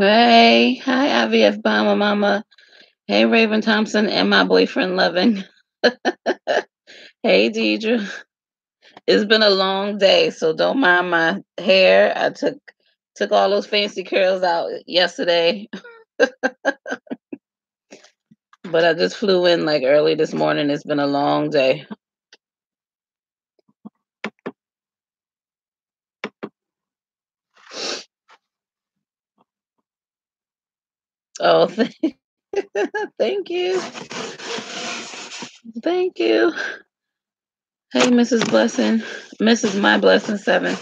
Hey, hi IVF Mama Mama. Hey Raven Thompson and my boyfriend Loving. Hey Deidre. It's been a long day, so don't mind my hair. I took all those fancy curls out yesterday, but I just flew in like early this morning. It's been a long day. Oh, thank you. Thank you. Hey Mrs. Blessing. Mrs. My Blessing 7.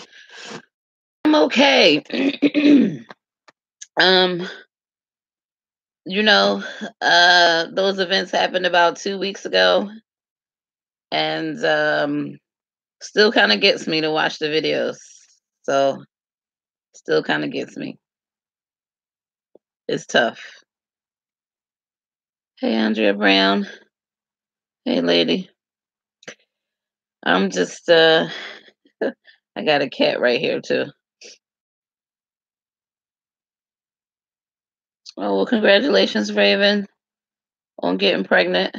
I'm okay. um, you know, those events happened about 2 weeks ago, and still kind of gets me to watch the videos. So still kind of gets me. It's tough. Hey Andrea Brown. Hey lady. I'm just I got a cat right here too. Oh well, congratulations, Raven, on getting pregnant.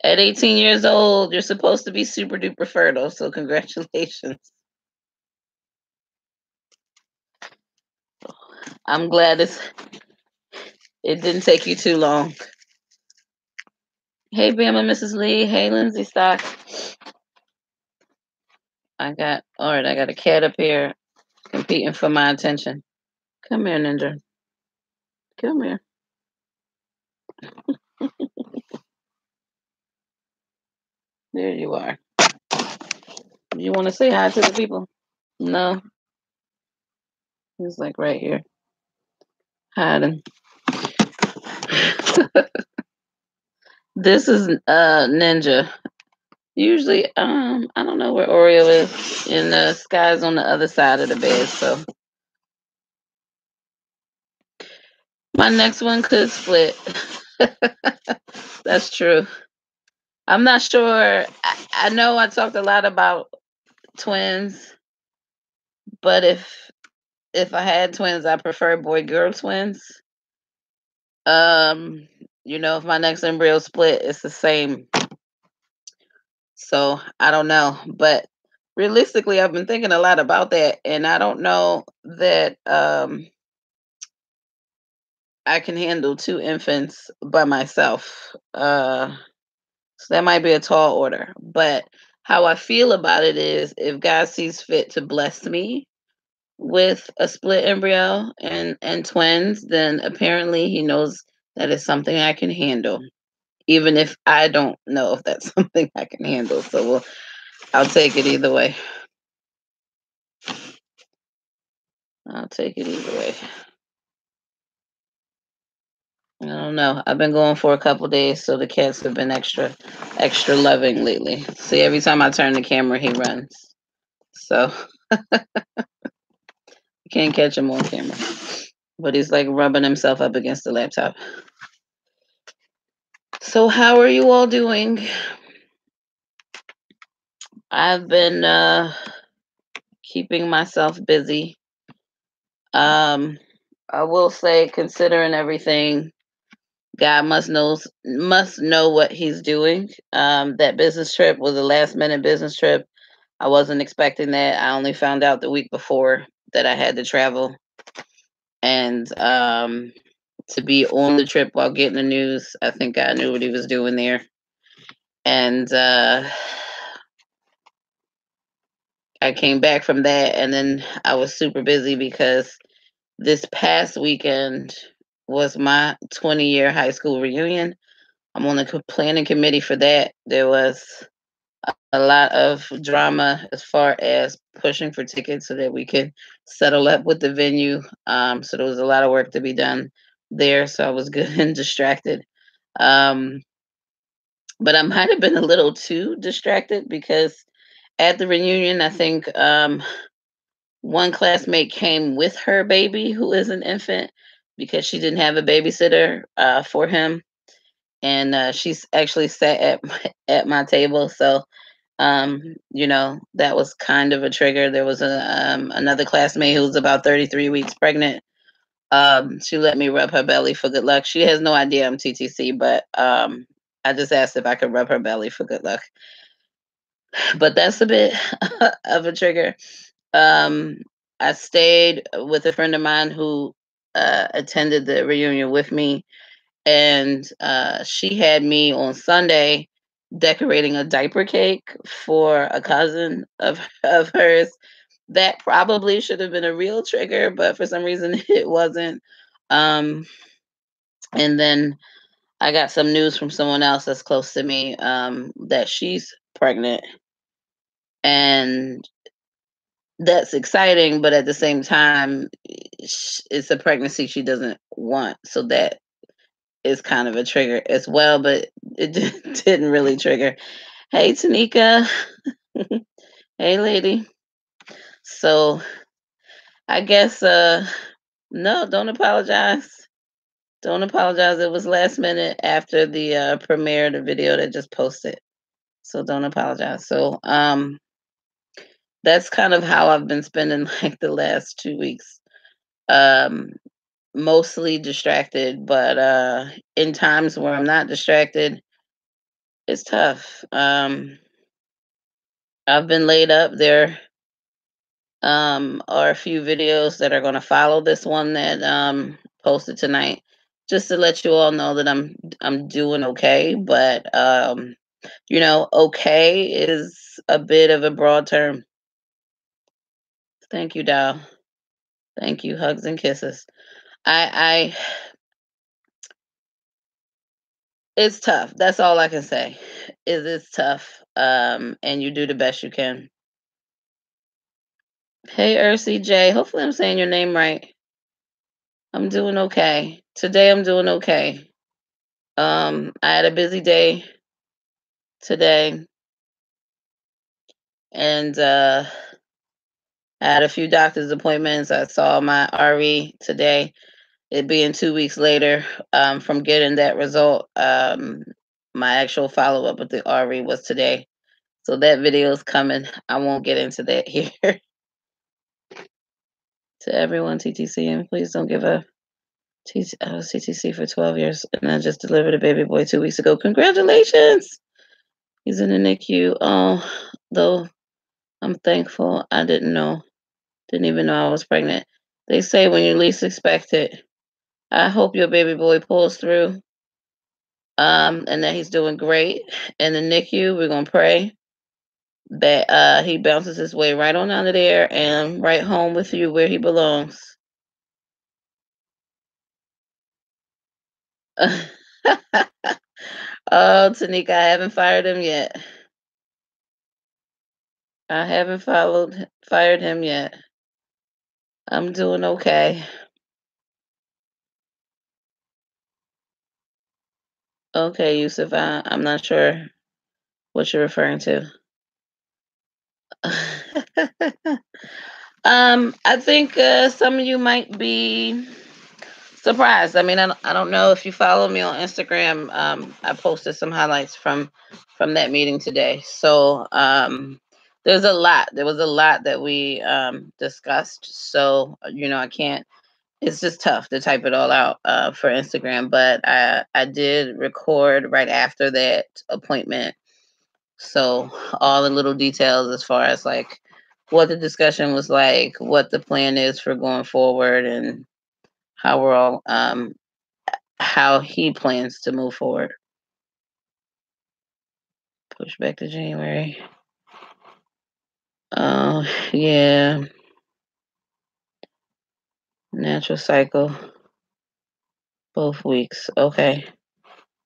At 18 years old, you're supposed to be super duper fertile, so congratulations. I'm glad it didn't take you too long. Hey Bama, Mrs. Lee. Hey Lindsay Stock. I got a cat up here competing for my attention. Come here, Ninja. Come here. There you are. You want to say hi to the people? No, he's like right here, hiding. This is Ninja. Usually, I don't know where Oreo is, and the sky's on the other side of the bed. So my next one could split. That's true. I'm not sure. I know I talked a lot about twins, but if I had twins, I prefer boy girl twins. Um, if my next embryo split, it's the same. So I don't know, but realistically, I've been thinking a lot about that, and I don't know that I can handle two infants by myself. So that might be a tall order. But how I feel about it is, if God sees fit to bless me with a split embryo and twins, then apparently He knows that it's something I can handle, even if I don't know if that's something I can handle. So I'll take it either way. I'll take it either way. I don't know. I've been going for a couple days, so the cats have been extra loving lately. See, every time I turn the camera, he runs. So you can't catch him on camera. But he's like rubbing himself up against the laptop. So how are you all doing? I've been keeping myself busy. Um, I will say, considering everything, God must know what He's doing. That business trip was a last minute business trip. I wasn't expecting that. I only found out the week before that I had to travel, and to be on the trip while getting the news, I think God knew what He was doing there. And I came back from that, and then I was super busy because this past weekend was my 20-year high school reunion. I'm on the planning committee for that. There was a lot of drama as far as pushing for tickets so that we could settle up with the venue. So there was a lot of work to be done there. So I was good and distracted. Um, but I might have been a little too distracted because at the reunion, I think one classmate came with her baby, who is an infant, because she didn't have a babysitter for him, and she's actually sat at at my table. So that was kind of a trigger. There was another classmate who was about 33 weeks pregnant. She let me rub her belly for good luck. She has no idea I'm TTC, but I just asked if I could rub her belly for good luck. But that's a bit of a trigger. Um, I stayed with a friend of mine who attended the reunion with me, and she had me on Sunday decorating a diaper cake for a cousin of hers. That probably should have been a real trigger, but for some reason it wasn't. Um, and then I got some news from someone else that's close to me that she's pregnant, and that's exciting, but at the same time, it's a pregnancy she doesn't want. So that is kind of a trigger as well, but it didn't really trigger. Hey, Tanika. Hey, lady. So I guess, no, don't apologize. Don't apologize. It was last minute after the premiere of the video that just posted. So don't apologize. So that's kind of how I've been spending like the last 2 weeks. Um, Mostly distracted, but in times where I'm not distracted, it's tough. I've been laid up. There are a few videos that are going to follow this one that posted tonight, just to let you all know that I'm doing okay. But okay is a bit of a broad term. Thank you, Dow. Thank you. Hugs and kisses. I It's tough. That's all I can say. It's tough. And you do the best you can. Hey, RCJ. Hopefully, I'm saying your name right. I'm doing okay. Today, I'm doing okay. I had a busy day today, and I had a few doctor's appointments. I saw my RE today. It being 2 weeks later from getting that result. My actual follow up with the RE was today. So that video is coming. I won't get into that here. To everyone, TTC, and please don't give up. I was TTC for 12 years, and I just delivered a baby boy 2 weeks ago. Congratulations! He's in the NICU. Oh, though I'm thankful. I didn't even know I was pregnant. They say when you least expect it. I hope your baby boy pulls through, and that he's doing great in the NICU. We're gonna pray that he bounces his way right on out of there and right home with you where he belongs. Oh, Tanika, I haven't fired him yet. I haven't fired him yet. I'm doing okay. Okay, Yusuf, I'm not sure what you're referring to. I think some of you might be surprised. I mean, I don't know if you follow me on Instagram. I posted some highlights from that meeting today. So there's a lot. There was a lot that we discussed. So I can't. It's just tough to type it all out for Instagram. But I did record right after that appointment. So all the little details as far as like what the discussion was like, what the plan is for going forward, and how we're all how he plans to move forward. Push back to January. Oh, yeah. Natural cycle. Both weeks. Okay.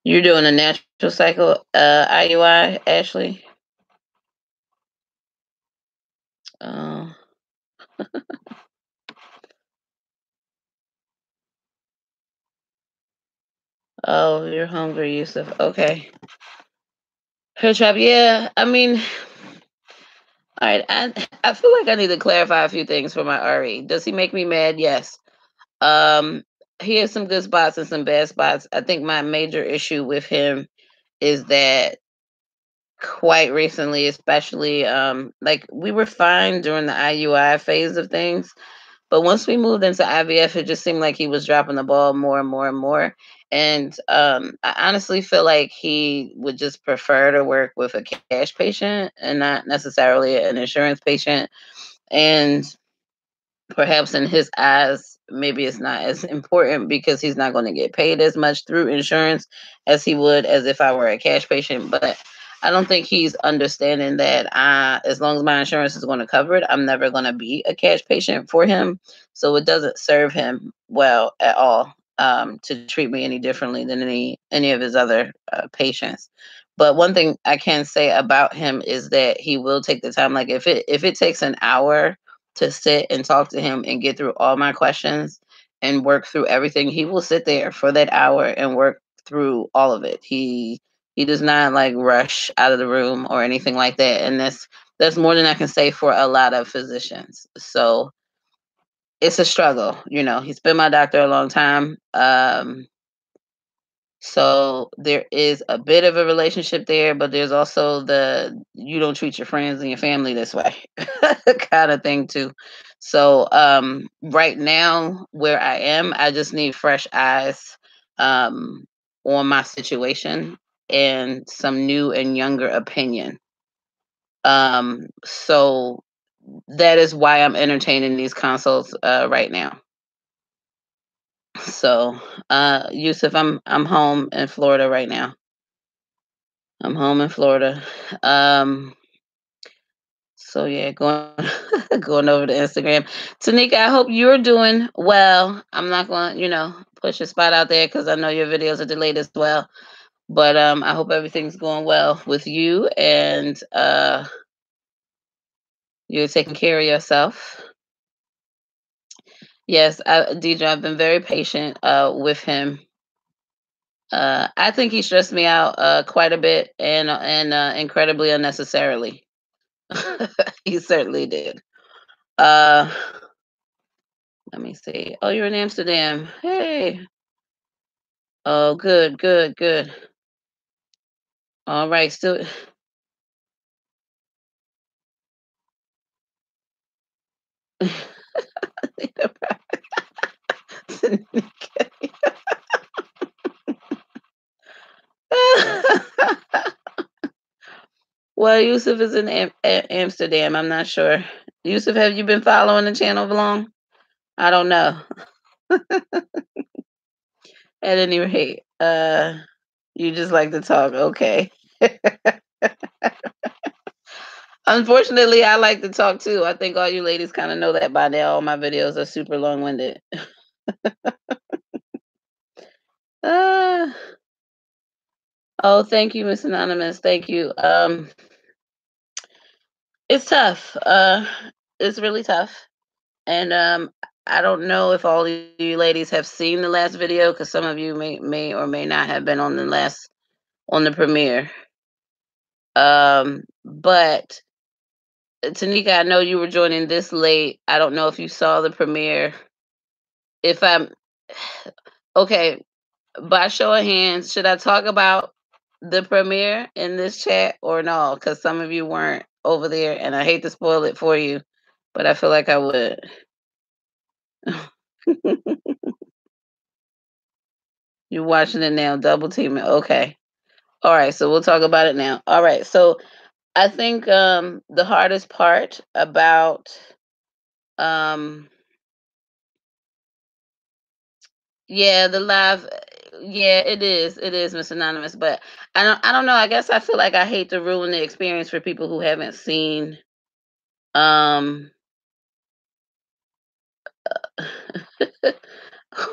You're doing a natural cycle IUI, Ashley? Oh, oh, you're hungry, Yusuf. Okay. Her trap, yeah. I mean, all right. I feel like I need to clarify a few things for my RE. Does he make me mad? Yes. Um, he has some good spots and some bad spots. I think my major issue with him is that quite recently, especially, like we were fine during the IUI phase of things, but once we moved into IVF, it just seemed like he was dropping the ball more and more and more. And I honestly feel like he would just prefer to work with a cash patient and not necessarily an insurance patient. And perhaps in his eyes, maybe it's not as important because he's not going to get paid as much through insurance as he would as if I were a cash patient. But I don't think he's understanding that as long as my insurance is going to cover it, I'm never going to be a cash patient for him. So it doesn't serve him well at all to treat me any differently than any of his other patients. But one thing I can say about him is that he will take the time. Like if it takes an hour to sit and talk to him and get through all my questions and work through everything, he will sit there for that hour and work through all of it. He does not like rush out of the room or anything like that. And that's more than I can say for a lot of physicians. So it's a struggle, you know. He's been my doctor a long time. So there is a bit of a relationship there, but there's also the you don't treat your friends and your family this way kind of thing too. So right now where I am, I just need fresh eyes um on my situation and some new and younger opinion. So that is why I'm entertaining these consults right now. So Yusuf, I'm home in Florida right now. I'm home in Florida. Um, so yeah, going going over to Instagram. Tanika, I hope you're doing well. I'm not going to, push your spot out there because I know your videos are delayed as well. But I hope everything's going well with you and you're taking care of yourself. Yes, Deidre, I've been very patient with him. I think he stressed me out quite a bit and incredibly unnecessarily. He certainly did. Uh, Let me see. Oh, you're in Amsterdam. Hey. Oh, good, good, good. All right. Still. Well, Yusuf is in Amsterdam. I'm not sure. Yusuf, have you been following the channel long? I don't know. At any rate, you just like to talk. Okay. Unfortunately, I like to talk too. I think all you ladies kind of know that by now. All my videos are super long-winded. Uh, oh, thank you, Miss Anonymous. Thank you. It's tough. It's really tough. And I don't know if all of you ladies have seen the last video because some of you may or may not have been on the premiere. But Tanika, I know you were joining this late. I don't know if you saw the premiere. If I'm okay, by show of hands, should I talk about the premiere in this chat or no? Because some of you weren't over there, and I hate to spoil it for you, but I feel like I would. You're watching it now, double teaming. Okay. All right, so we'll talk about it now. All right. So I think the hardest part about um yeah, the live yeah, it is. It is, Miss Anonymous, but I don't know. I guess I feel like I hate to ruin the experience for people who haven't seen um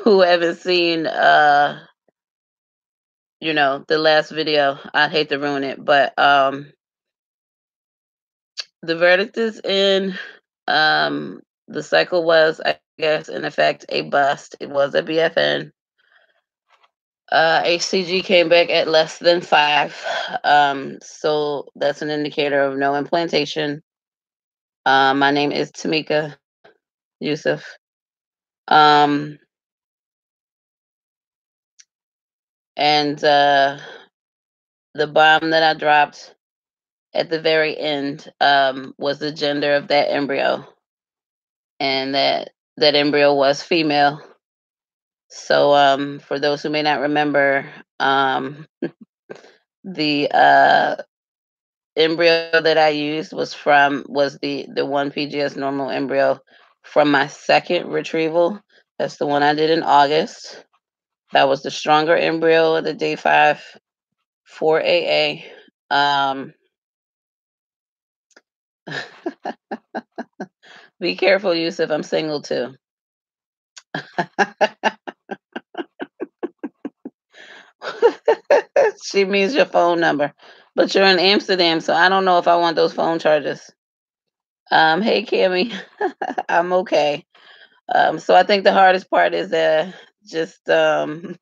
who haven't seen the last video. I hate to ruin it, but The verdict is in. The cycle was, I guess, in effect, a bust. It was a BFN. HCG came back at less than 5. So that's an indicator of no implantation. My name is Tamika Yusuf. Um, and the bomb that I dropped at the very end was the gender of that embryo, and that embryo was female. So for those who may not remember, the embryo that I used was the one PGS normal embryo from my second retrieval. That's the one I did in August. That was the stronger embryo of the day 5 for AA. Um, be careful, Yusuf. I'm single too. She means your phone number, but you're in Amsterdam, so I don't know if I want those phone charges. Hey Cammy, I'm okay. So I think the hardest part is just that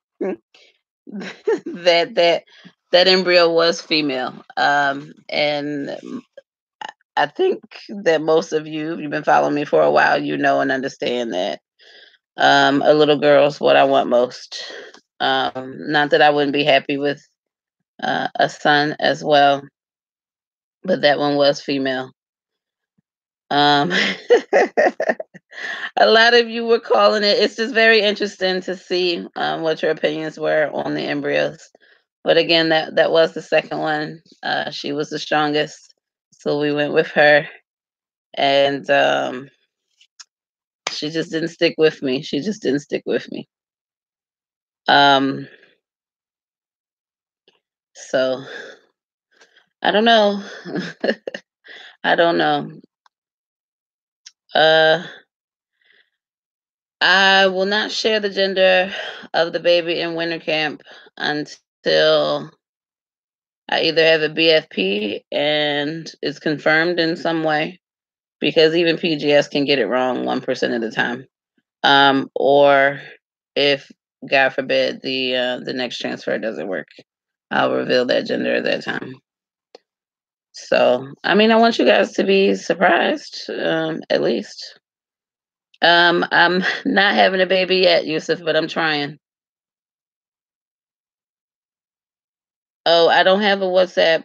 that embryo was female. And I think that most of you, if you've been following me for a while, you know and understand that a little girl's what I want most. Not that I wouldn't be happy with a son as well, but that one was female. Um, a lot of you were calling it. It's just very interesting to see what your opinions were on the embryos. But again, that was the second one. She was the strongest, so we went with her, and she just didn't stick with me. She just didn't stick with me. Um, so I don't know. I don't know. Uh, I will not share the gender of the baby in winter camp until I either have a BFP and it's confirmed in some way, because even PGS can get it wrong 1% of the time. Or if, God forbid, the next transfer doesn't work, I'll reveal that gender at that time. So, I mean, I want you guys to be surprised, at least. I'm not having a baby yet, Yusuf, but I'm trying. Oh, I don't have a WhatsApp.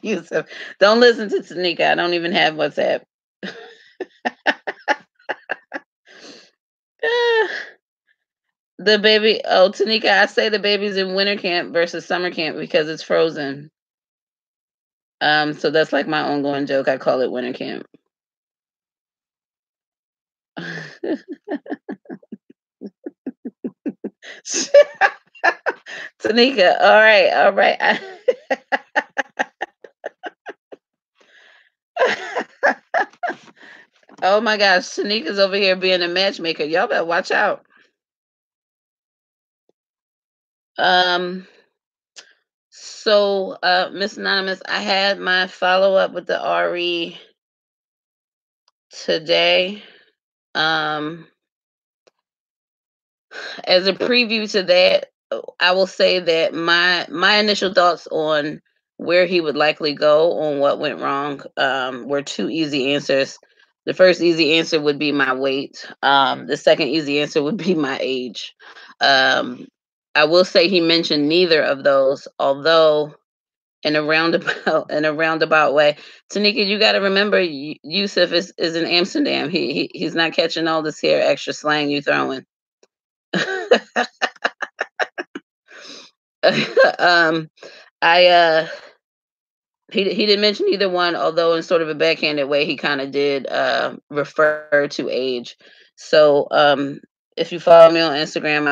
Yusuf, don't listen to Tanika. I don't even have WhatsApp. The baby. Oh, Tanika, I say the baby's in winter camp versus summer camp because it's frozen. So that's like my ongoing joke. I call it winter camp. Tanika, all right, all right. Oh my gosh, Tanika's over here being a matchmaker. Y'all better watch out. Um, so Miss Anonymous, I had my follow-up with the RE today. Um, as a preview to that, I will say that my initial thoughts on where he would likely go on what went wrong were two easy answers. The first easy answer would be my weight. The second easy answer would be my age. Um, I will say he mentioned neither of those, although in a roundabout way. Tanika, you got to remember, Yusuf is in Amsterdam. He's not catching all this here extra slang you throwing. um, I he didn't mention either one, although in sort of a backhanded way, he kind of did refer to age. So if you follow me on Instagram,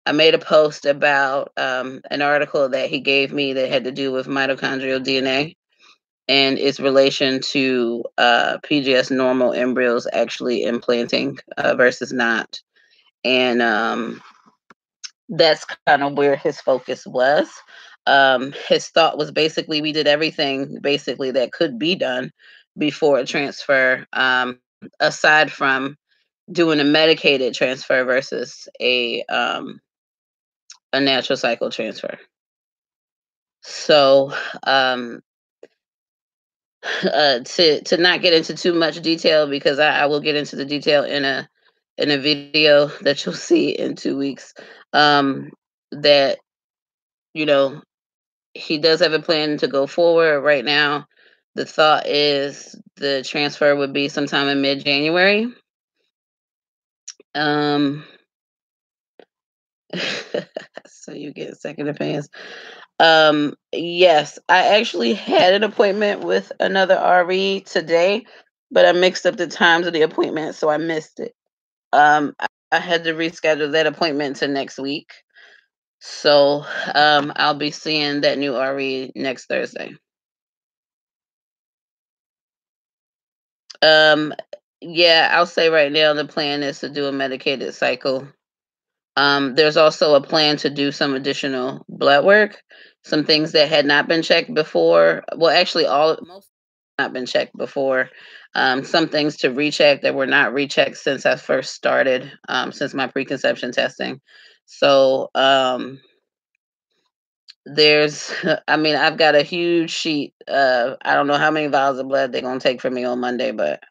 I made a post about an article that he gave me that had to do with mitochondrial DNA and its relation to PGS normal embryos actually implanting versus not. And that's kind of where his focus was. his thought was basically we did everything basically that could be done before a transfer, aside from doing a medicated transfer versus a natural cycle transfer. So, um, to not get into too much detail because I will get into the detail in a video that you'll see in 2 weeks. That you know he does have a plan to go forward. Right now, the thought is the transfer would be sometime in mid January. Um, so you get second opinions. Yes, I actually had an appointment with another RE today, but I mixed up the times of the appointment, so I missed it. I had to reschedule that appointment to next week. So, I'll be seeing that new RE next Thursday. Um, yeah, I'll say right now the plan is to do a medicated cycle. There's also a plan to do some additional blood work, some things that had not been checked before. Well, actually, all most not been checked before. Some things to recheck that were not rechecked since I first started, since my preconception testing. So there's, I mean, I've got a huge sheet. I don't know how many vials of blood they're gonna take from me on Monday, but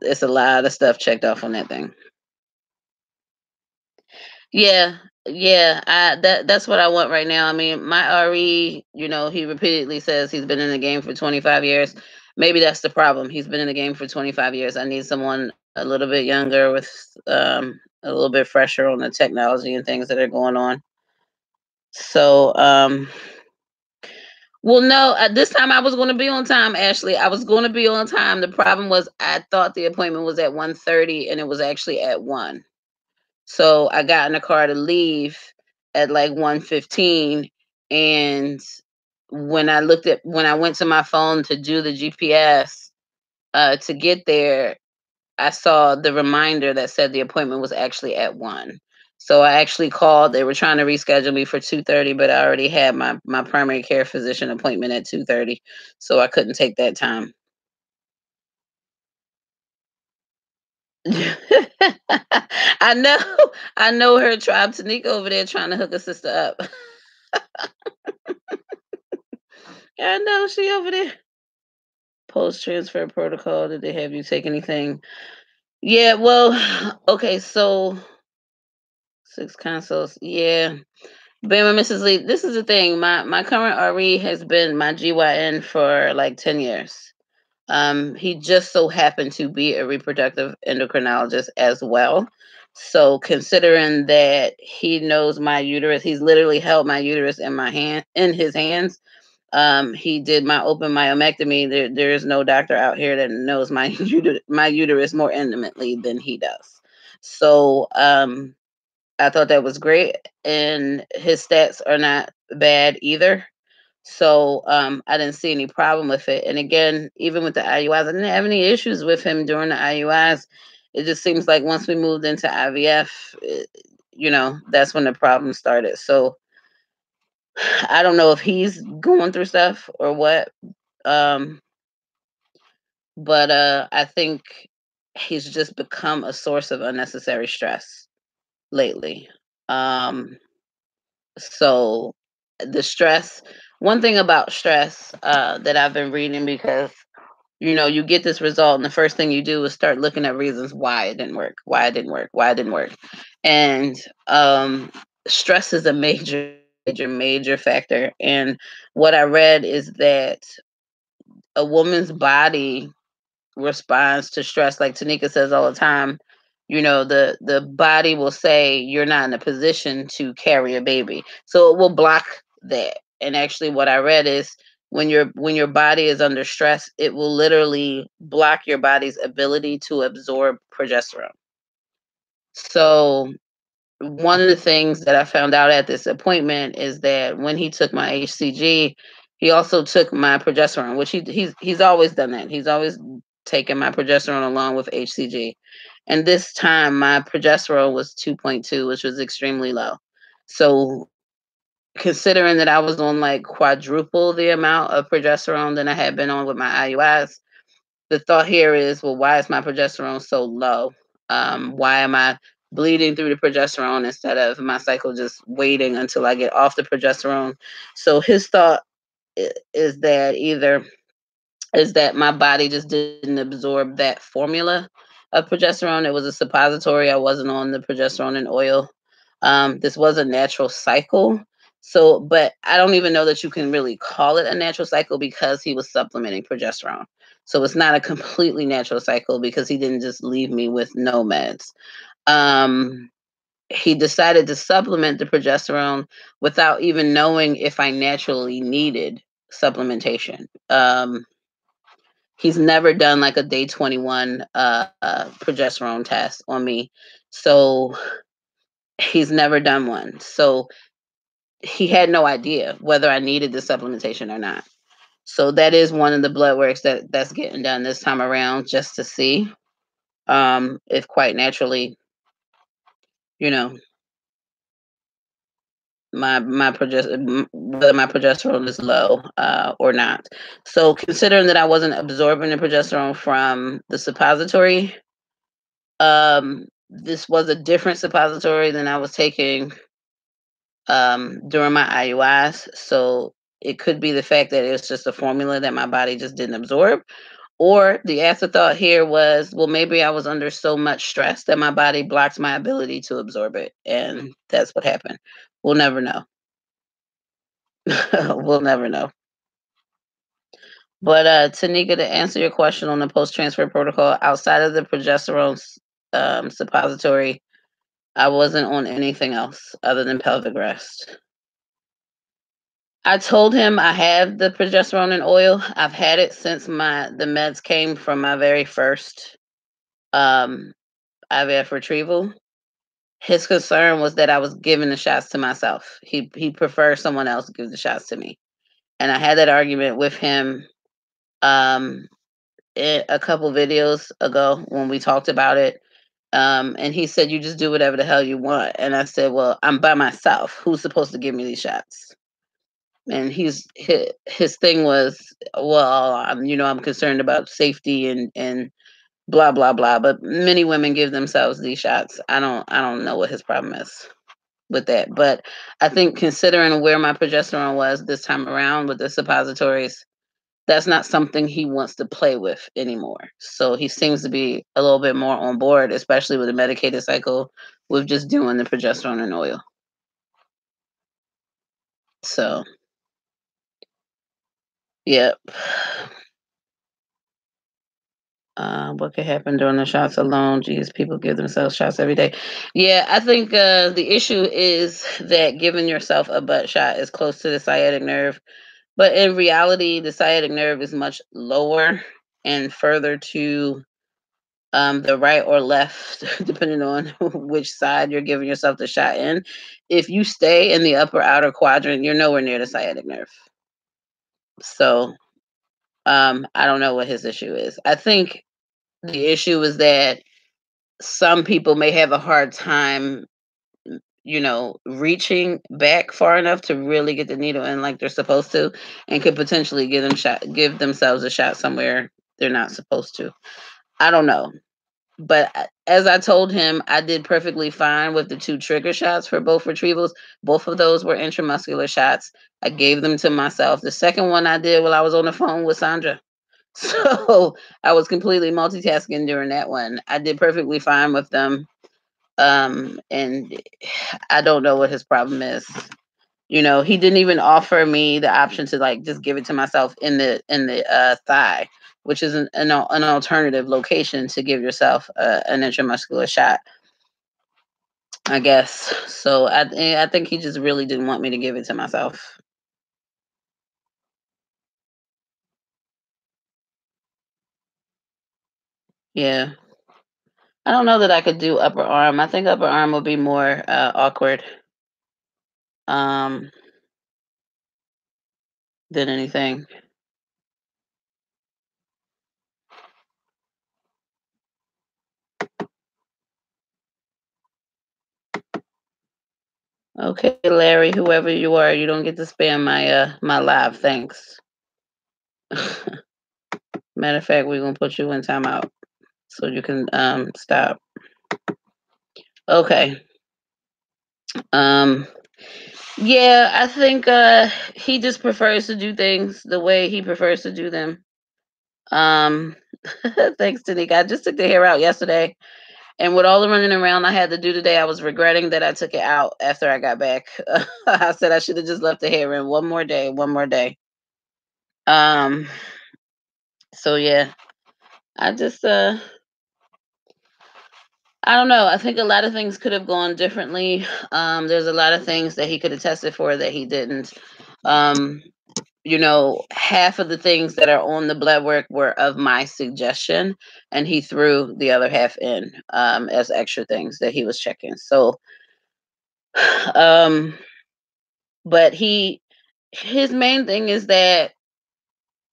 it's a lot of stuff checked off on that thing. Yeah, yeah, that's what I want right now. I mean, my RE, he repeatedly says he's been in the game for 25 years. Maybe that's the problem. He's been in the game for 25 years. I need someone a little bit younger with a little bit fresher on the technology and things that are going on. So, well, no, this time I was going to be on time, Ashley. I was going to be on time. The problem was I thought the appointment was at 1:30 and it was actually at 1. So I got in the car to leave at like 1:15, and when I went to my phone to do the GPS to get there, I saw the reminder that said the appointment was actually at 1. So I actually called. They were trying to reschedule me for 2:30, but I already had my primary care physician appointment at 2:30, so I couldn't take that time. I know, I know her tribe Tanika over there trying to hook a sister up. I know she over there. Post transfer protocol. Did they have you take anything? Yeah, well, okay, so 6 consoles. Yeah. Bama Mrs. Lee, this is the thing. My current RE has been my GYN for like 10 years. He just so happened to be a reproductive endocrinologist as well. So considering that he knows my uterus, he's literally held my uterus in his hands. He did my open myomectomy. There is no doctor out here that knows my my uterus more intimately than he does. So I thought that was great, and his stats are not bad either. So I didn't see any problem with it. And again, even with the IUIs, I didn't have any issues with him during the IUIs. It just seems like once we moved into IVF, that's when the problem started. So I don't know if he's going through stuff or what. Um, but I think he's just become a source of unnecessary stress lately. Um, so the stress, one thing about stress that I've been reading, because you get this result, and the first thing you do is start looking at reasons why it didn't work, why it didn't work, why it didn't work. And stress is a major, major, major factor. And what I read is that a woman's body responds to stress. Like Tanika says all the time, the body will say you're not in a position to carry a baby. So it will block that. And actually what I read is when your body is under stress, it will literally block your body's ability to absorb progesterone. So one of the things that I found out at this appointment is that when he took my HCG, he also took my progesterone, which he's always done that. He's always taken my progesterone along with HCG. And this time my progesterone was 2.2, which was extremely low. So considering that I was on like quadruple the amount of progesterone than I had been on with my IUIs, the thought here is, well, why is my progesterone so low? Why am I bleeding through the progesterone instead of my cycle just waiting until I get off the progesterone? So his thought is that either is that my body just didn't absorb that formula of progesterone. It was a suppository. I wasn't on the progesterone and oil. This was a natural cycle. So, but I don't even know that you can really call it a natural cycle because he was supplementing progesterone. So it's not a completely natural cycle because he didn't just leave me with no meds. Um, he decided to supplement the progesterone without even knowing if I naturally needed supplementation. He's never done like a day 21 progesterone test on me. So he's never done one. So he had no idea whether I needed the supplementation or not. So that is one of the blood works that's getting done this time around just to see if quite naturally, you know, whether my progesterone is low or not. So considering that I wasn't absorbing the progesterone from the suppository, this was a different suppository than I was taking during my IUIs. So it could be the fact that it's just a formula that my body just didn't absorb. Or the afterthought here was, well, maybe I was under so much stress that my body blocked my ability to absorb it. And that's what happened. We'll never know. We'll never know. But Tanika, to answer your question on the post transfer protocol, outside of the progesterone suppository, I wasn't on anything else other than pelvic rest. I told him I have the progesterone and oil. I've had it since the meds came from my very first um, IVF retrieval. His concern was that I was giving the shots to myself. He prefers someone else give the shots to me, and I had that argument with him um, a couple videos ago when we talked about it. And he said, "You just do whatever the hell you want." And I said, "Well, I'm by myself. Who's supposed to give me these shots?" And his thing was, well, I'm concerned about safety and blah blah blah. But many women give themselves these shots. I don't know what his problem is with that. But I think considering where my progesterone was this time around with the suppositories, that's not something he wants to play with anymore. So he seems to be a little bit more on board, especially with the medicated cycle, with just doing the progesterone and oil. So, yep. What could happen during the shots alone? Geez, people give themselves shots every day. Yeah, I think the issue is that giving yourself a butt shot is close to the sciatic nerve, but in reality, the sciatic nerve is much lower and further to the right or left, depending on which side you're giving yourself the shot in. If you stay in the upper outer quadrant, you're nowhere near the sciatic nerve. So I don't know what his issue is. I think the issue is that some people may have a hard time, reaching back far enough to really get the needle in like they're supposed to, and could potentially give themselves a shot somewhere they're not supposed to. I don't know. But as I told him, I did perfectly fine with the two trigger shots for both retrievals. Both of those were intramuscular shots. I gave them to myself. The second one I did while I was on the phone with Sandra. So I was completely multitasking during that one. I did perfectly fine with them. And I don't know what his problem is. He didn't even offer me the option to like just give it to myself in the thigh, which is an alternative location to give yourself an intramuscular shot, I guess. So I think he just really didn't want me to give it to myself. Yeah, I don't know that I could do upper arm. I think upper arm would be more awkward um, than anything. Okay, Larry, whoever you are, you don't get to spam my live. Thanks. Matter of fact, we're gonna put you in timeout so you can stop. Okay. Um yeah, I think he just prefers to do things the way he prefers to do them. Um thanks, Tanika. I just took the hair out yesterday, and with all the running around I had to do today, I was regretting that I took it out after I got back. I said I should have just left the hair in one more day, one more day. Um so yeah, I just I don't know. I think a lot of things could have gone differently. There's a lot of things that he could have tested for that he didn't. Um, half of the things that are on the blood work were of my suggestion, and he threw the other half in as extra things that he was checking. So, um, but his main thing is that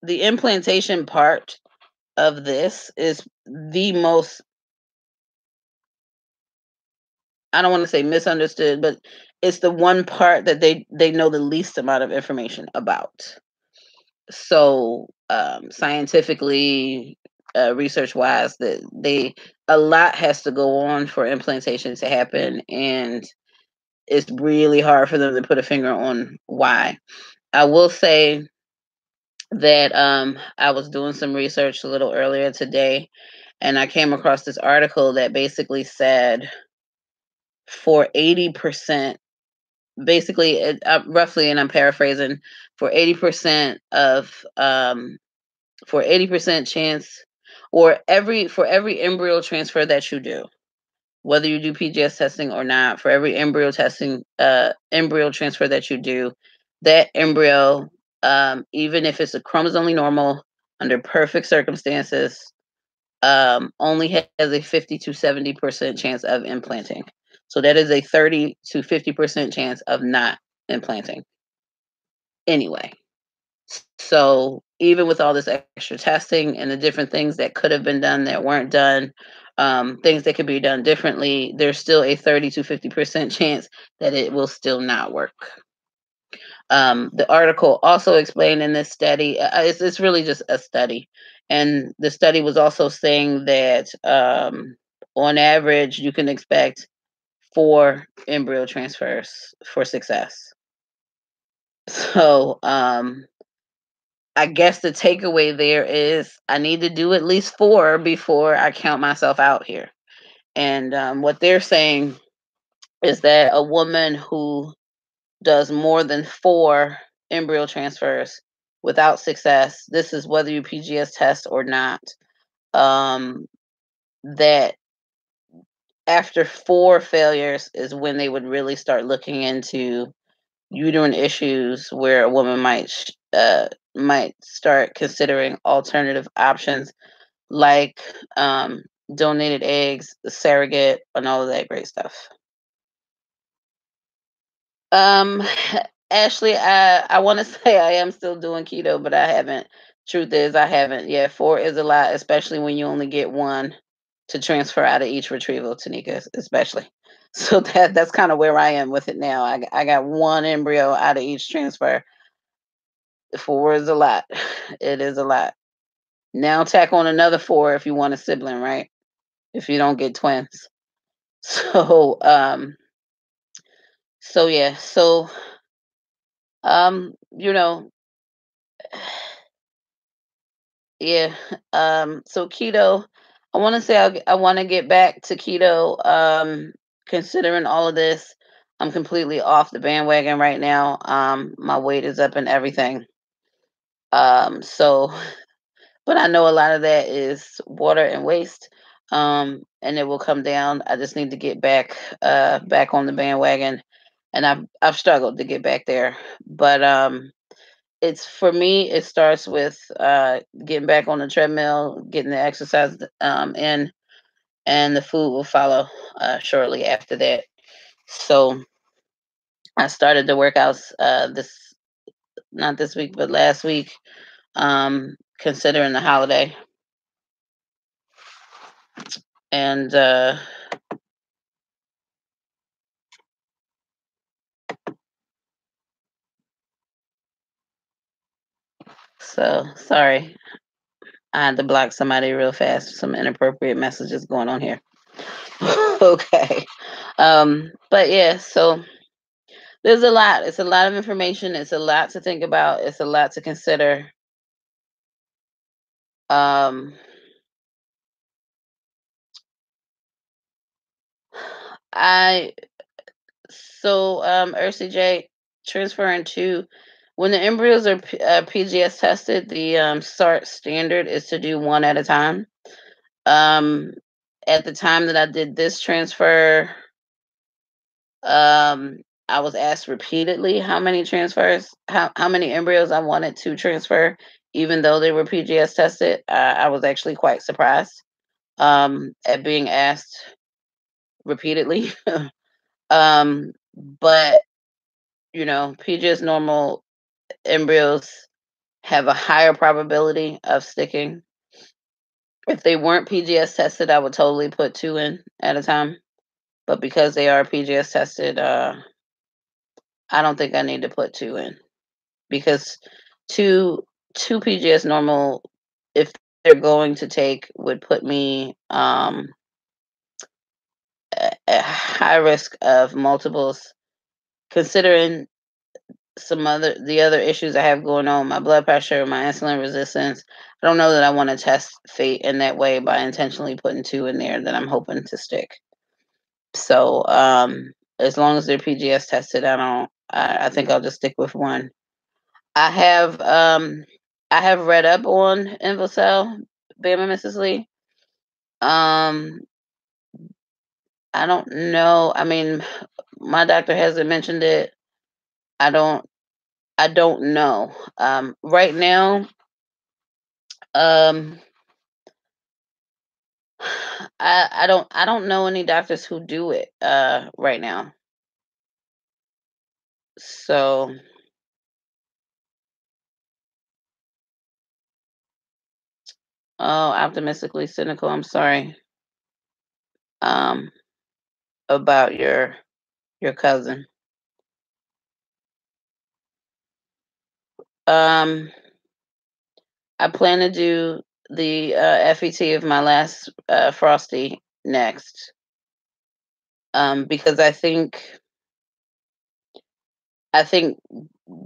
the implantation part of this is the most, I don't want to say misunderstood, but it's the one part that they know the least amount of information about. So, scientifically, research wise, that they a lot has to go on for implantation to happen, and it's really hard for them to put a finger on why. I will say that I was doing some research a little earlier today, and I came across this article that basically said for 80%, basically, roughly, and I'm paraphrasing, for 80% of for 80% chance, or every for every embryo transfer that you do, whether you do PGS testing or not, for every embryo transfer that you do, that embryo, even if it's a chromosomally normal under perfect circumstances, only has a 50 to 70% chance of implanting. So that is a 30 to 50% chance of not implanting anyway. So even with all this extra testing and the different things that could have been done that weren't done, things that could be done differently, there's still a 30 to 50% chance that it will still not work. The article also explained in this study, it's really just a study. And the study was also saying that on average, you can expect 4 embryo transfers for success. So, I guess the takeaway there is I need to do at least 4 before I count myself out here. And what they're saying is that a woman who does more than 4 embryo transfers without success, this is whether you PGS test or not, that after 4 failures is when they would really start looking into uterine issues, where a woman might start considering alternative options like donated eggs, surrogate, and all of that great stuff. Um, Ashley, I want to say I am still doing keto, but I haven't. Truth is, I haven't. Yeah, 4 is a lot, especially when you only get one to transfer out of each retrieval, Tanika, especially. So that's kind of where I am with it now. I got one embryo out of each transfer. 4 is a lot. It is a lot. Now tack on another 4 if you want a sibling, right? If you don't get twins. So, yeah, so um, you know, yeah, so keto, I want to say I want to get back to keto. Considering all of this, I'm completely off the bandwagon right now. My weight is up and everything. So, but I know a lot of that is water and waste. And it will come down. I just need to get back on the bandwagon, and I've struggled to get back there. But it's for me, it starts with getting back on the treadmill, getting the exercise in, and the food will follow shortly after that. So I started the workouts this not this week, but last week, considering the holiday. And So sorry. I had to block somebody real fast. Some inappropriate messages going on here. Okay. But yeah, so there's a lot. It's a lot of information. It's a lot to think about. It's a lot to consider. Um, I RCJ transferring to when the embryos are PGS tested, the SART standard is to do one at a time. Um, at the time that I did this transfer, um, I was asked repeatedly how many embryos I wanted to transfer, even though they were PGS tested. I was actually quite surprised at being asked repeatedly. But PGS normal embryos have a higher probability of sticking. If they weren't PGS tested, I would totally put two in at a time. But because they are PGS tested, I don't think I need to put two in because two two PGS normal, if they're going to take, would put me at high risk of multiples, considering the other issues I have going on, my blood pressure, my insulin resistance. I don't know that I want to test fate in that way by intentionally putting two in there that I'm hoping to stick. So as long as they're PGS tested, I think I'll just stick with one. I have I have read up on Invocel, Bama Mrs. Lee. Um I don't know. I mean, my doctor hasn't mentioned it. I don't I don't know. Right now, um I don't know any doctors who do it right now. So optimistically cynical, I'm sorry. Um about your cousin. Um I plan to do the FET of my last frosty next. Because I think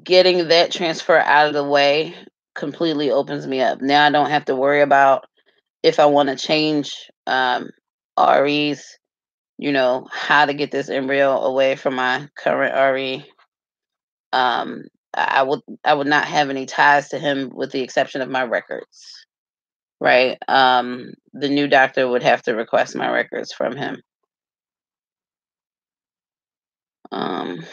getting that transfer out of the way completely opens me up. Now I don't have to worry about if I want to change REs, how to get this embryo away from my current RE. Um, I would not have any ties to him with the exception of my records, right? The new doctor would have to request my records from him. Um,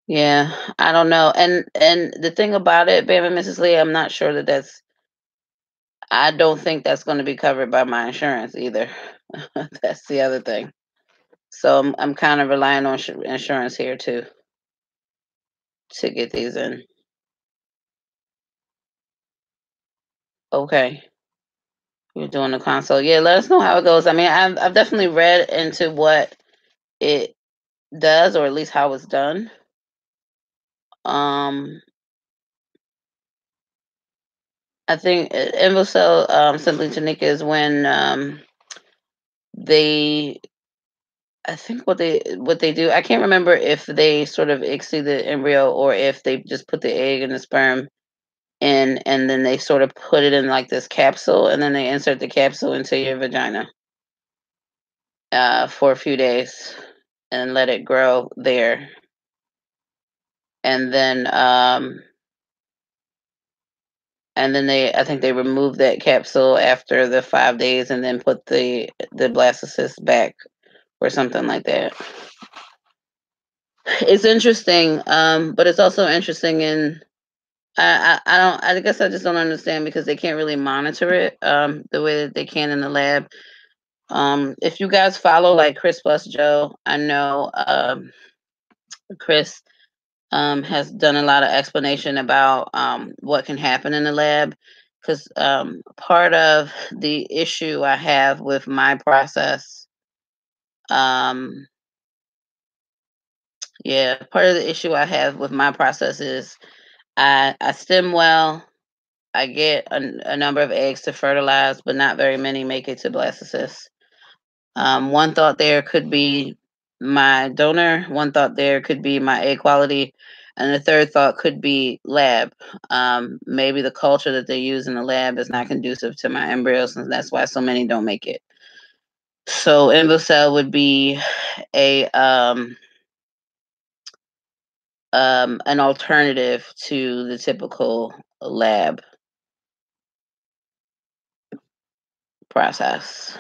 yeah, I don't know. And the thing about it, Bam and Mrs. Lee, I'm not sure I don't think that's going to be covered by my insurance either. That's the other thing. So I'm kind of relying on insurance here too to get these in. Okay, you're doing the console. Yeah, let us know how it goes. I mean, I've definitely read into what it does, or at least how it's done. Um, I think InvoCell Simply Tanika is when they I think what they do, I can't remember if they sort of exceed the embryo or if they just put the egg and the sperm in and then they sort of put it in like this capsule and then they insert the capsule into your vagina for a few days and let it grow there. And then I think they remove that capsule after the 5 days and then put the blastocyst back or something like that. It's interesting, but it's also interesting in I don't I guess I just don't understand because they can't really monitor it the way that they can in the lab. If you guys follow like Chris plus Joe, I know Chris has done a lot of explanation about what can happen in the lab because part of the issue I have with my process, um, yeah, part of the issue I have with my process is I stem well. I get a number of eggs to fertilize, but not very many make it to blastocyst. One thought there could be my donor. One thought there could be my egg quality, and the third thought could be lab. Maybe the culture that they use in the lab is not conducive to my embryos, and that's why so many don't make it. So InvoCell would be a an alternative to the typical lab process.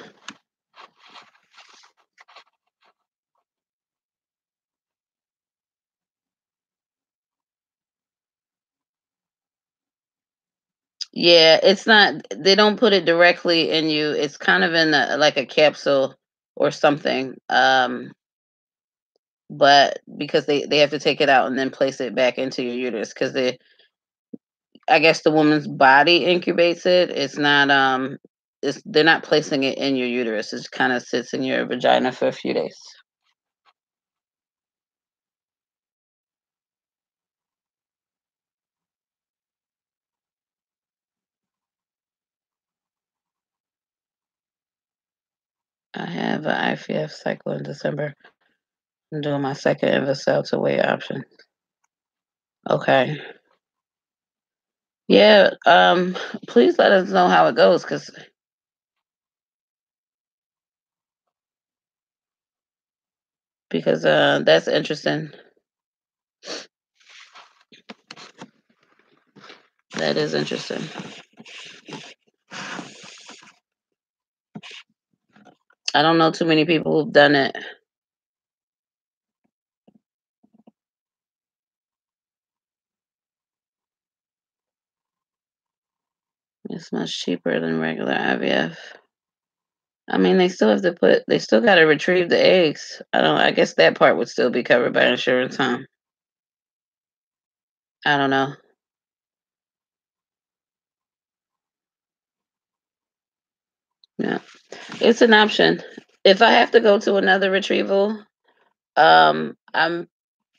Yeah, it's not. They don't put it directly in you. It's kind of in like a capsule or something. But because they have to take it out and then place it back into your uterus because they, I guess the woman's body incubates it. It's not it's they're not placing it in your uterus. It kind of sits in your vagina for a few days. I have an IVF cycle in December. I'm doing my second InvoCell to weigh option. Okay. Yeah. Please let us know how it goes, because that's interesting. That is interesting. I don't know too many people who've done it. It's much cheaper than regular IVF. I mean, they still got to retrieve the eggs. I guess that part would still be covered by insurance, huh? I don't know. Yeah, it's an option. If I have to go to another retrieval, I'm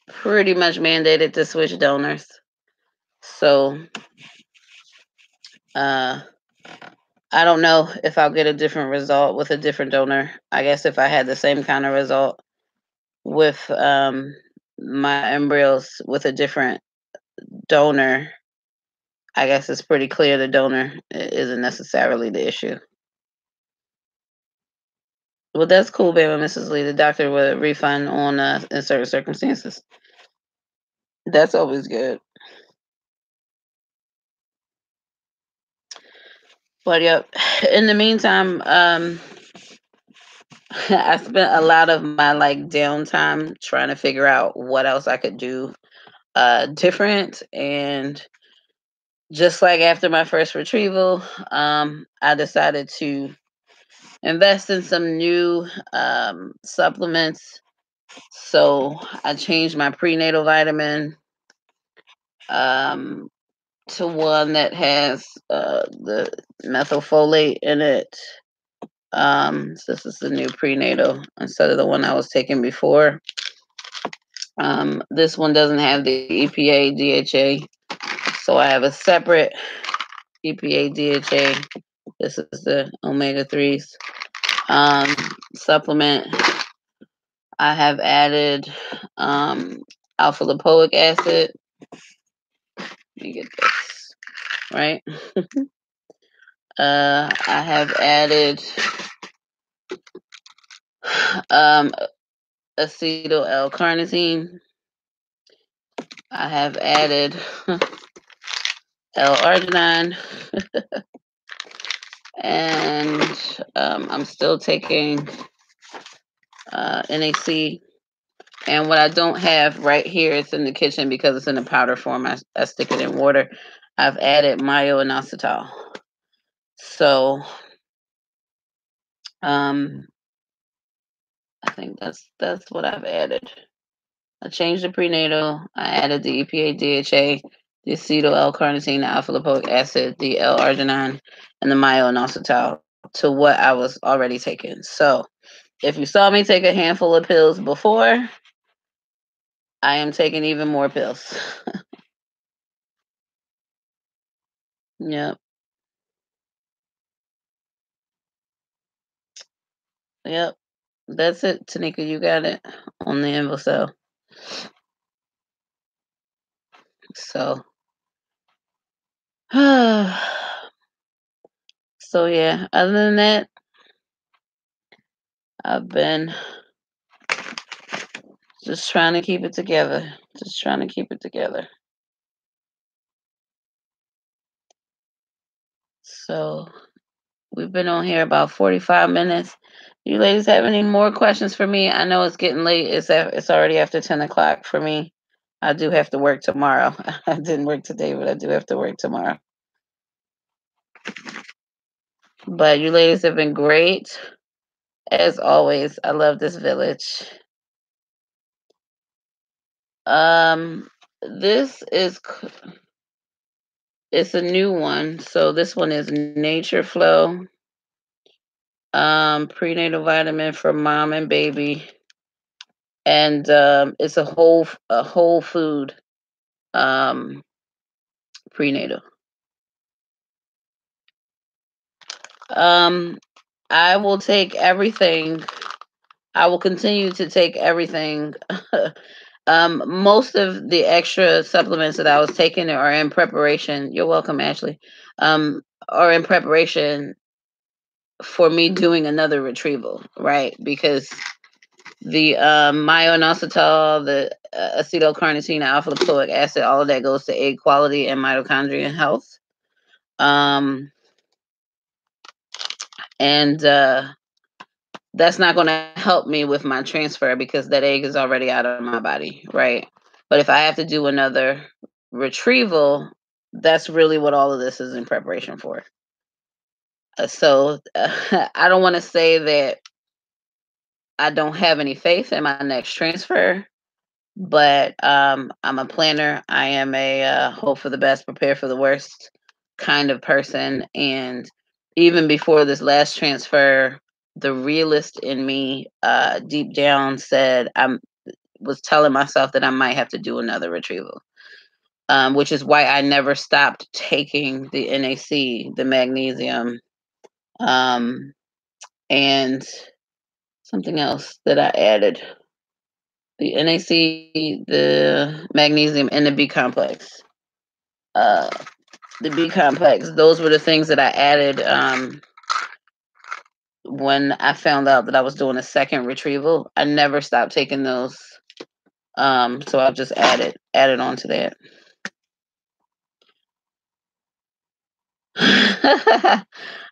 pretty much mandated to switch donors. So, uh, I don't know if I'll get a different result with a different donor. I guess if I had the same kind of result with my embryos with a different donor, I guess it's pretty clear the donor isn't necessarily the issue. Well, that's cool, baby, Mrs. Lee. The doctor would refund on in certain circumstances. That's always good. But yep. In the meantime, I spent a lot of my like downtime trying to figure out what else I could do different. And just like after my first retrieval, I decided to invest in some new supplements. So I changed my prenatal vitamin um, to one that has the methylfolate in it. So this is the new prenatal instead of the one I was taking before. This one doesn't have the EPA DHA, so I have a separate EPA DHA. This is the omega 3s supplement. I have added alpha lipoic acid. Let me get this right. I have added um, acetyl L-carnitine. I have added L-arginine, and I'm still taking NAC. And what I don't have right here, it's in the kitchen because it's in a powder form. I stick it in water. I've added myo-inositol. So um, I think that's what I've added. I changed the prenatal. I added the EPA DHA, the acetyl L-carnitine, the alpha lipoic acid, the L-arginine, and the myo-inositol to what I was already taking. So if you saw me take a handful of pills before, I am taking even more pills. Yep. Yep. That's it, Tanika. You got it on the InvoCell. So, so yeah. Other than that, I've been just trying to keep it together. Just trying to keep it together. So we've been on here about 45 minutes. You ladies have any more questions for me? I know it's getting late. It's already after 10 o'clock for me. I do have to work tomorrow. I didn't work today, but I do have to work tomorrow. But you ladies have been great as always. I love this village. Um, this is it's a new one. So this one is Nature Flow, prenatal vitamin for mom and baby, and it's a whole food um prenatal. Um, I will take everything. I will continue to take everything. Most of the extra supplements that I was taking are in preparation. You're welcome, Ashley. Are in preparation for me doing another retrieval, right? Because the myoinositol, the acetylcarnitine, alpha lipoic acid, all of that goes to egg quality and mitochondrial health. Um, and that's not going to help me with my transfer because that egg is already out of my body, right? But if I have to do another retrieval, that's really what all of this is in preparation for. I don't want to say that I don't have any faith in my next transfer, but I'm a planner. I am a hope for the best, prepare for the worst kind of person. And even before this last transfer, the realist in me, deep down, said I was telling myself that I might have to do another retrieval. Which is why I never stopped taking the NAC, the magnesium, um, and something else that I added. The NAC, the magnesium, and the B complex. Uh, the B complex. Those were the things that I added when I found out that I was doing a second retrieval. I never stopped taking those. So I've just added on to that.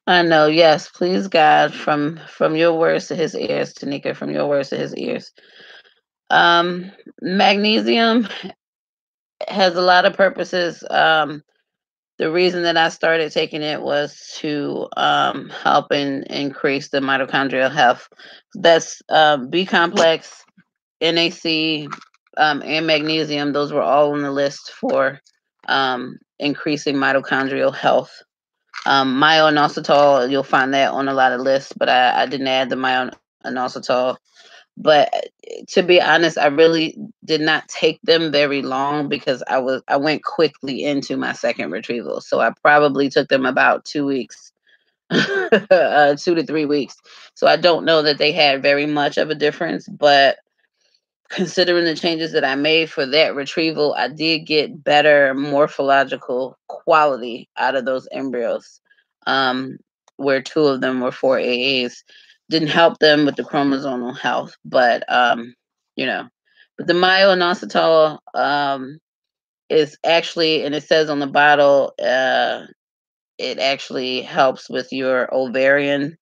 I know. Yes, please, God, from your words to his ears, Tanika. From your words to his ears. Magnesium has a lot of purposes. The reason that I started taking it was to help and increase the mitochondrial health. That's B complex, NAC, and magnesium. Those were all on the list for increasing mitochondrial health. Myoinositol, you'll find that on a lot of lists, but I didn't add the myoinositol. But to be honest, I really did not take them very long because I went quickly into my second retrieval. So I probably took them about 2 weeks, 2 to 3 weeks. So I don't know that they had very much of a difference, but considering the changes that I made for that retrieval, I did get better morphological quality out of those embryos. Where two of them were 4 AAs. Didn't help them with the chromosomal health, but you know, but the myoinositol is actually, and it says on the bottle, it actually helps with your ovarian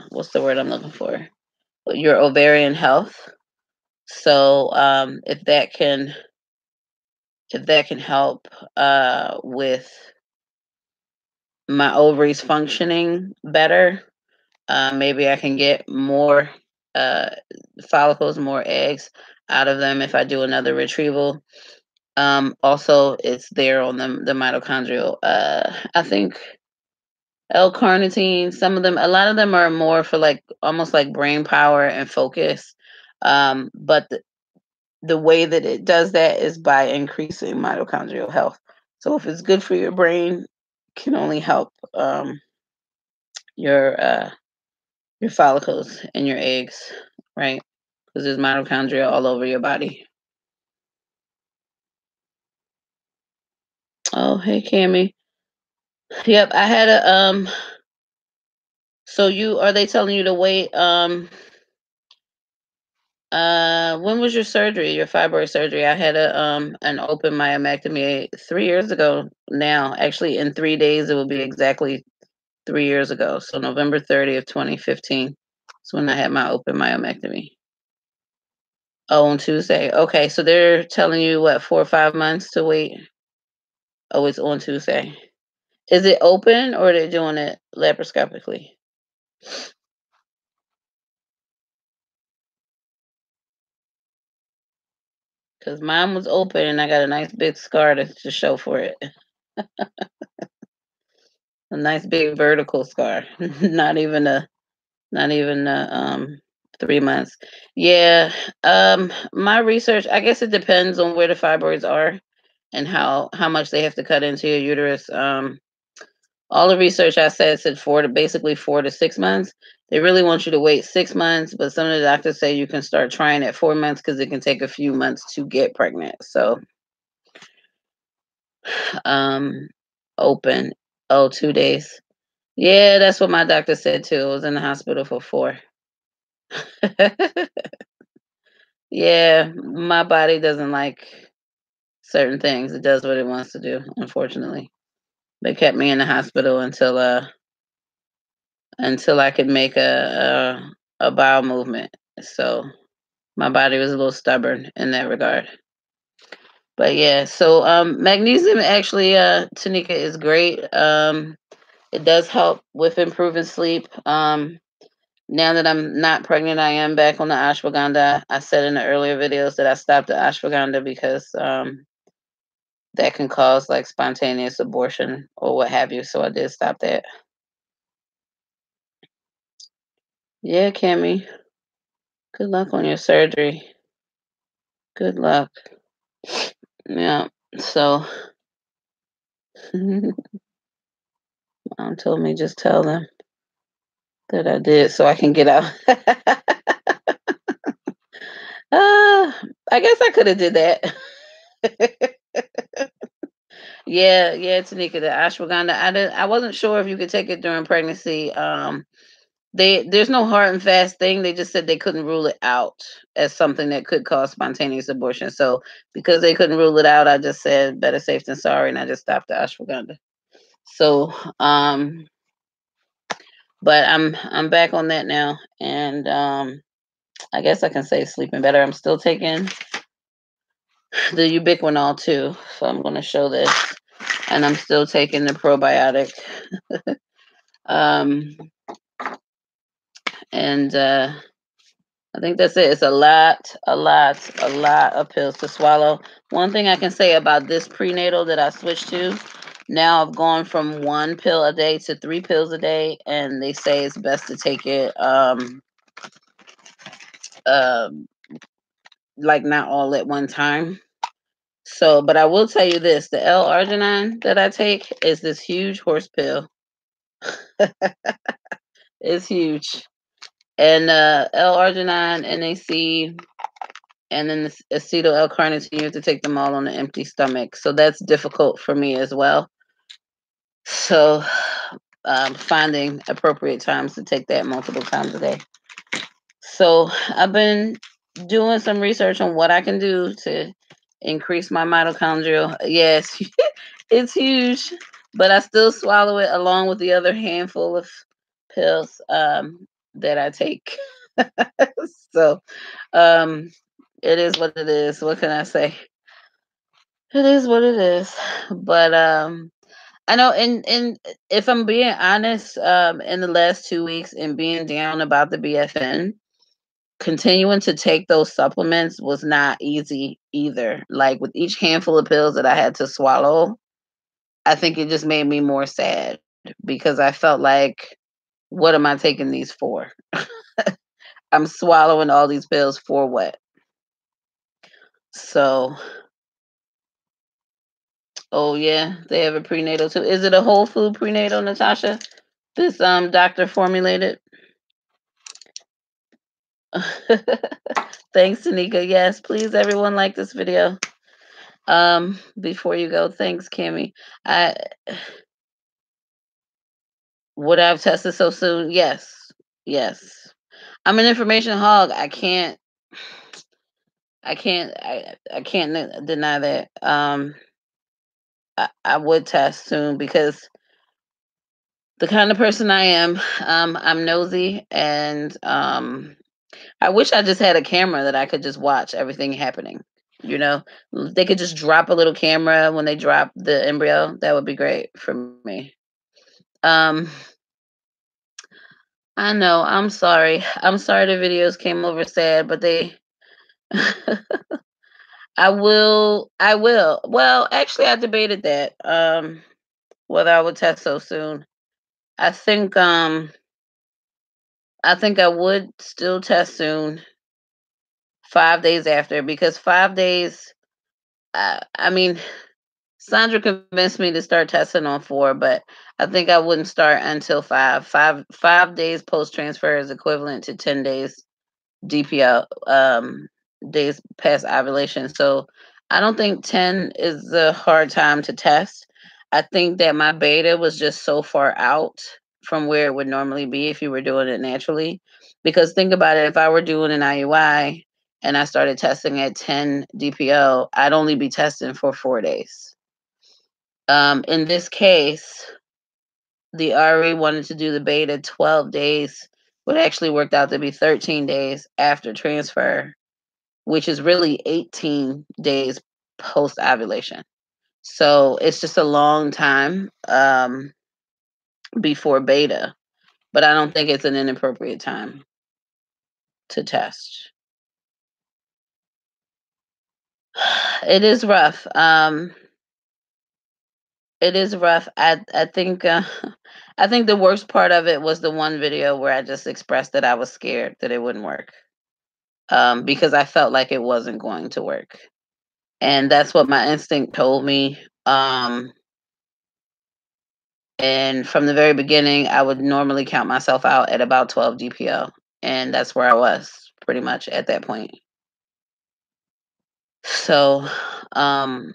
what's the word I'm looking for? Your ovarian health. So if that can help with my ovaries functioning better, maybe I can get more uh, follicles, more eggs out of them if I do another retrieval. Also, it's there on the mitochondrial. I think L-carnitine. Some of them, a lot of them are more for like almost like brain power and focus. But the way that it does that is by increasing mitochondrial health. So if it's good for your brain, it can only help your your follicles and your eggs, right? Because there's mitochondria all over your body. Oh, hey, Cammy. Yep, I had a So you are they telling you to wait? When was your surgery? Your fibroid surgery? I had a an open myomectomy 3 years ago. Now, actually, in 3 days, it will be exactly 3 years ago. So November 30th, 2015. That's when I had my open myomectomy. Oh, on Tuesday. Okay, so they're telling you what, 4 or 5 months to wait? Oh, it's on Tuesday. Is it open or are they doing it laparoscopically? Because mine was open and I got a nice big scar to show for it. A nice big vertical scar. Not even 3 months. Yeah. My research, I guess it depends on where the fibroids are and how much they have to cut into your uterus. All the research I said 4 to 6 months. They really want you to wait 6 months, but some of the doctors say you can start trying at 4 months because it can take a few months to get pregnant. So, um, open. Oh, 2 days. Yeah, that's what my doctor said too. I was in the hospital for 4. Yeah, my body doesn't like certain things. It does what it wants to do, unfortunately. They kept me in the hospital until I could make a bowel movement. So my body was a little stubborn in that regard. But yeah, so magnesium actually, Tanika, is great. It does help with improving sleep. Now that I'm not pregnant, I am back on the ashwagandha. I said in the earlier videos that I stopped the ashwagandha because that can cause like spontaneous abortion or what have you. So I did stop that. Yeah, Cammy. Good luck on your surgery. Good luck. Yeah. So mom told me just tell them that I did so I can get out. I guess I could have did that. Yeah, yeah, Tanika, the ashwagandha. I wasn't sure if you could take it during pregnancy. There's no hard and fast thing. They just said they couldn't rule it out as something that could cause spontaneous abortion. So because they couldn't rule it out, I just said better safe than sorry, and I just stopped the ashwagandha. So, but I'm back on that now, and I guess I can say sleeping better. I'm still taking the ubiquinol too, so I'm going to show this, and I'm still taking the probiotic. um, and I think that's it. It's a lot of pills to swallow. One thing I can say about this prenatal that I switched to, now I've gone from 1 pill a day to 3 pills a day, and they say it's best to take it um like not all at one time. So, but I will tell you this: the L-arginine that I take is this huge horse pill. It's huge, and L-arginine, NAC, and then the acetyl L-carnitine, you have to take them all on an empty stomach. So that's difficult for me as well. So finding appropriate times to take that multiple times a day. So I've been doing some research on what I can do to increase my mitochondrial. Yes, it's huge, but I still swallow it along with the other handful of pills that I take. So um, it is what it is. What can I say? It is what it is. But I know and if I'm being honest, in the last 2 weeks and being down about the BFN, continuing to take those supplements was not easy either. Like with each handful of pills that I had to swallow, I think it just made me more sad because I felt like, what am I taking these for? I'm swallowing all these pills for what? So, oh yeah, they have a prenatal too. Is it a whole food prenatal, Natasha? This doctor formulated. Thanks, Tanika. Yes, please everyone like this video. Before you go, thanks, Kimmy. I Would I have tested so soon? Yes. Yes. I'm an information hog. I can't deny that. I would test soon because the kind of person I am, I'm nosy and I wish I just had a camera that I could just watch everything happening. You know, they could just drop a little camera when they drop the embryo. That would be great for me. Um, I know. I'm sorry. I'm sorry the videos came over sad, but they I will. I will. Well, actually I debated that. Whether I would test so soon. I think I think I would still test soon 5 days after because 5 days I mean Sandra convinced me to start testing on 4, but I think I wouldn't start until 5. 5 days post transfer is equivalent to 10 days DPL days past ovulation. So I don't think 10 is a hard time to test. I think that my beta was just so far out from where it would normally be if you were doing it naturally. Because think about it, if I were doing an IUI and I started testing at 10 DPO, I'd only be testing for 4 days. In this case, the RE wanted to do the beta 12 days, but actually worked out to be 13 days after transfer, which is really 18 days post ovulation. So it's just a long time before beta, but I don't think it's an inappropriate time to test. It is rough. It is rough. I think I think the worst part of it was the one video where I just expressed that I was scared that it wouldn't work. Because I felt like it wasn't going to work. And that's what my instinct told me. And from the very beginning, I would normally count myself out at about 12 DPO. And that's where I was pretty much at that point. So, um,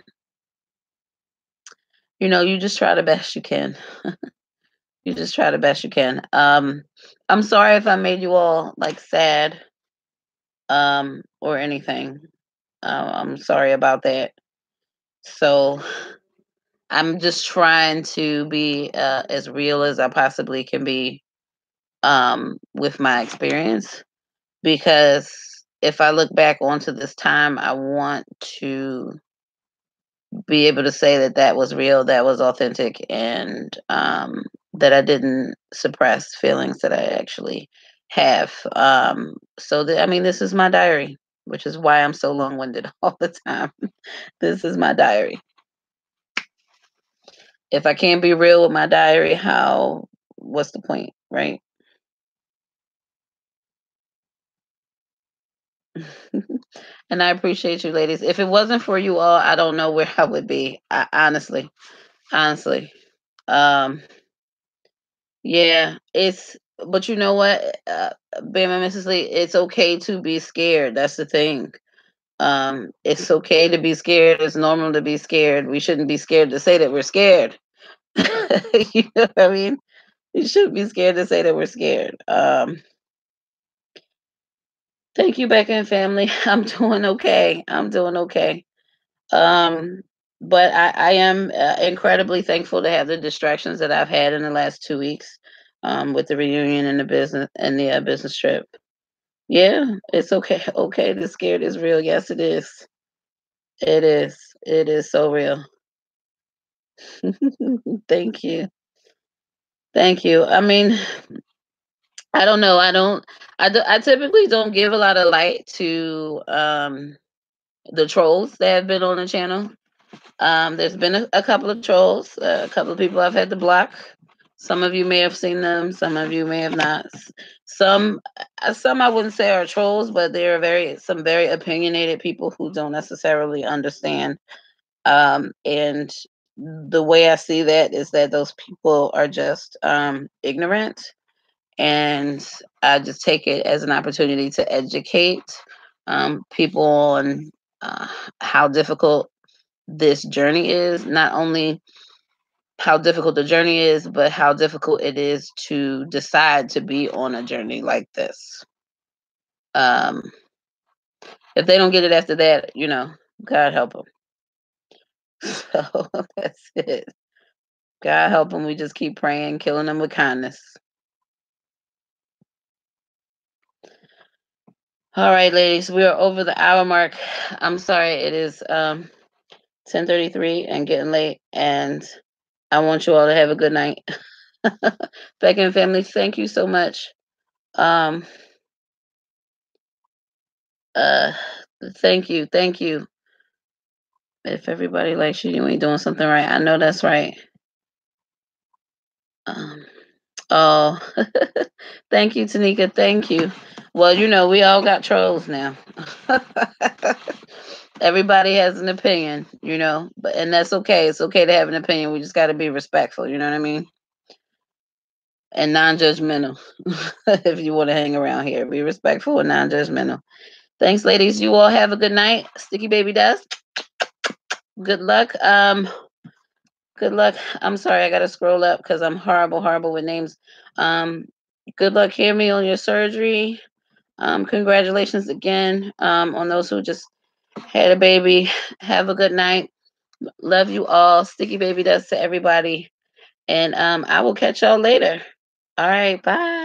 you just try the best you can. You just try the best you can. I'm sorry if I made you all like sad or anything. I'm sorry about that. So, I'm just trying to be as real as I possibly can be with my experience because if I look back onto this time, I want to be able to say that that was real, that was authentic, and that I didn't suppress feelings that I actually have. I mean, this is my diary, which is why I'm so long winded all the time. This is my diary. If I can't be real with my diary, what's the point, right? And I appreciate you, ladies. If it wasn't for you all, I don't know where I would be. Honestly. Um, yeah, but you know what, Bam and Mrs. Lee, it's okay to be scared. That's the thing. It's okay to be scared. It's normal to be scared. We shouldn't be scared to say that we're scared. You know what I mean? You shouldn't be scared to say that we're scared. Thank you, Becca and family. I'm doing okay. I'm doing okay. Um, but I am incredibly thankful to have the distractions that I've had in the last 2 weeks with the reunion and the business trip. Yeah, it's okay. Okay, the scared is real. Yes, it is. It is. It is so real. Thank you. Thank you. I mean, I don't know. I typically don't give a lot of light to the trolls that have been on the channel. There's been a couple of trolls, a couple of people I've had to block. Some of you may have seen them, some of you may have not. Some some I wouldn't say are trolls, but there are some very opinionated people who don't necessarily understand. And the way I see that is that those people are just ignorant, and I just take it as an opportunity to educate people on uh, how difficult this journey is. Not only how difficult the journey is, but how difficult it is to decide to be on a journey like this. Um, if they don't get it after that, God help them. So that's it. God help them. We just keep praying, killing them with kindness. All right, ladies, we are over the hour mark. I'm sorry, it is 10:33 and getting late, and I want you all to have a good night. Becky and family, thank you so much. Um, uh, thank you. If everybody likes you, you ain't doing something right. I know that's right. Um, oh, thank you, Tanika. Thank you. Well, we all got trolls now. Everybody has an opinion, but and that's okay. It's okay to have an opinion. We just got to be respectful. You know what I mean? And non-judgmental. If you want to hang around here, be respectful and non-judgmental. Thanks, ladies. You all have a good night. Sticky baby dust. Good luck. Good luck. I'm sorry, I gotta scroll up because I'm horrible, horrible with names. Um, Good luck, hear me, on your surgery. Congratulations again. On those who just had a baby. Have a good night. Love you all. Sticky baby dust to everybody. And I will catch y'all later. All right, bye.